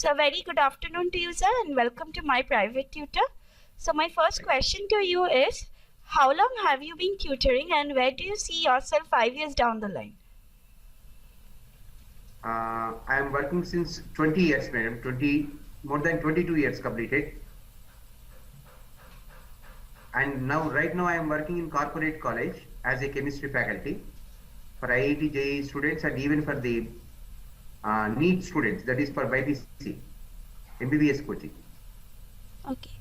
So, a very good afternoon to you, sir, and welcome to my private tutor. So, my first question to you is, how long have you been tutoring, and where do you see yourself 5 years down the line? I am working since 20 years, madam. More than 22 years completed. And right now, I am working in corporate college as a chemistry faculty for IIT JEE students and even for the NEET students, that is for BPC, MBBS coaching. Okay.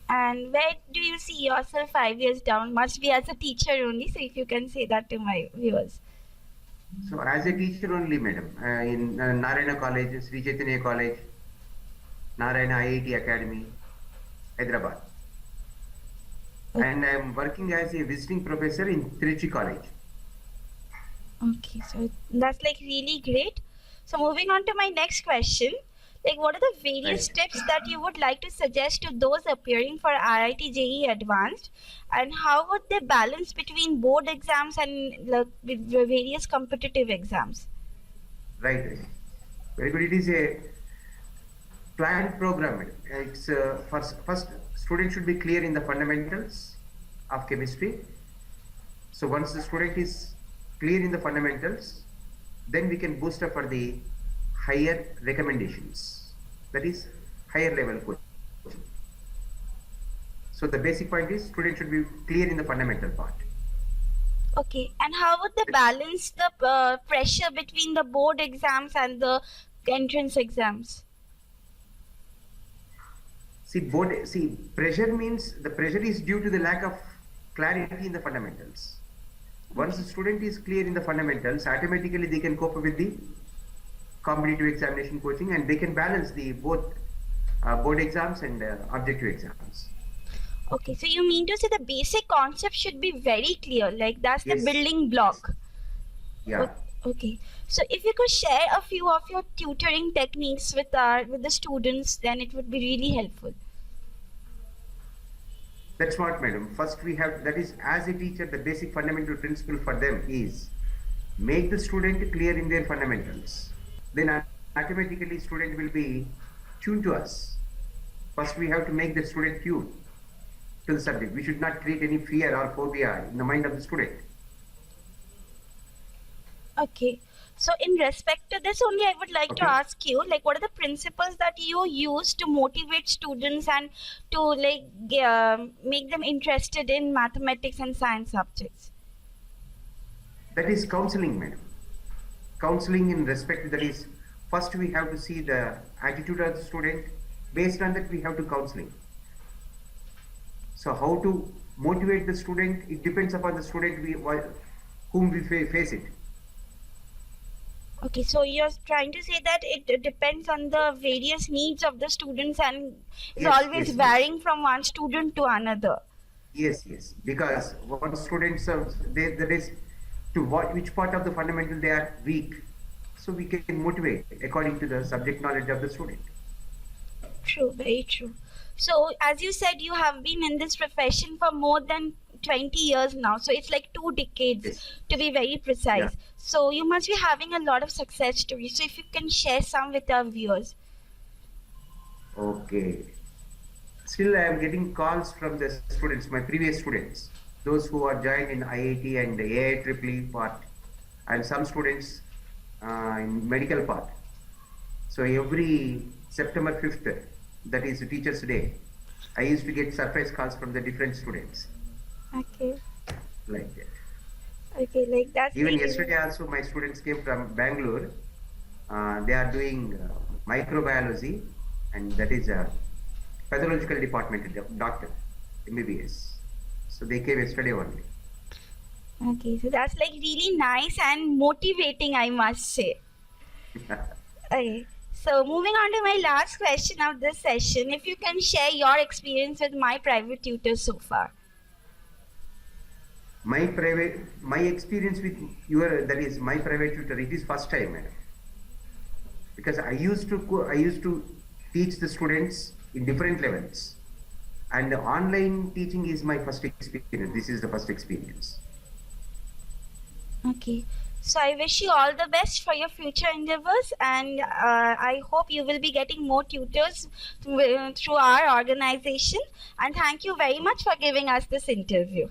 And where do you see yourself 5 years down? Must be as a teacher only. So, if you can say that to my viewers. So, as a teacher only, madam, in Narayana College, Sri Chaitanya College, Narayana IIT Academy, Hyderabad. Okay. And I am working as a visiting professor in Trichy College. Okay, so that's like really great. So moving on to my next question, like what are the various steps that you would like to suggest to those appearing for IIT JEE Advanced, and how would they balance between board exams and like with the various competitive exams? Right. Very good. It is a planned program. It's first student should be clear in the fundamentals of chemistry. So once the student is clear in the fundamentals, then we can boost up for the higher recommendations. That is higher level coaching. So the basic point is student should be clear in the fundamental part. Okay, and how would they balance the pressure between the board exams and the entrance exams? Pressure means the pressure is due to the lack of clarity in the fundamentals. Once the student is clear in the fundamentals, automatically they can cope with the competitive examination coaching, and they can balance the both board exams and objective exams. Okay, so you mean to say the basic concept should be very clear, like that's the building block. Yeah. Okay, so if you could share a few of your tutoring techniques with the students, then it would be really helpful. That's what, madam. First we have, that is, as a teacher, the basic fundamental principle for them is make the student clear in their fundamentals. Then automatically student will be tuned to us. First we have to make the student tuned to the subject. We should not create any fear or phobia in the mind of the student. Okay, so in respect to this only, I would like to ask you, like, what are the principles that you use to motivate students and to like make them interested in mathematics and science subjects? That is counseling, madam. Counseling in respect, that is, first we have to see the attitude of the student. Based on that, we have to counseling. So how to motivate the student, it depends upon the student whom we face it. Okay, so you're trying to say that it depends on the various needs of the students and is always varying from one student to another. Yes, because one student there is to which part of the fundamental they are weak. So we can motivate according to the subject knowledge of the student. True, very true. So as you said, you have been in this profession for more than 20 years now. So it's like 2 decades to be very precise. Yeah. So you must be having a lot of success stories. So if you can share some with our viewers. Okay. Still I am getting calls from the students, my previous students, those who are joined in IIT and the IIEEE part, and some students in medical part. So every September 5th, that is Teachers' Day, I used to get surprise calls from the different students. Okay. Like that. Okay, like that. Even yesterday also my students came from Bangalore. They are doing microbiology, and that is a pathological department, doctor, MBBS. So they came yesterday only. Okay, so that's like really nice and motivating, I must say. Okay. So moving on to my last question of this session, if you can share your experience with my private tutor so far. My experience with that is my private tutor, it is first time, madam. Because I used to teach the students in different levels, and the online teaching is my first experience. This is the first experience. Okay. So I wish you all the best for your future endeavors, and I hope you will be getting more tutors through our organization. And thank you very much for giving us this interview.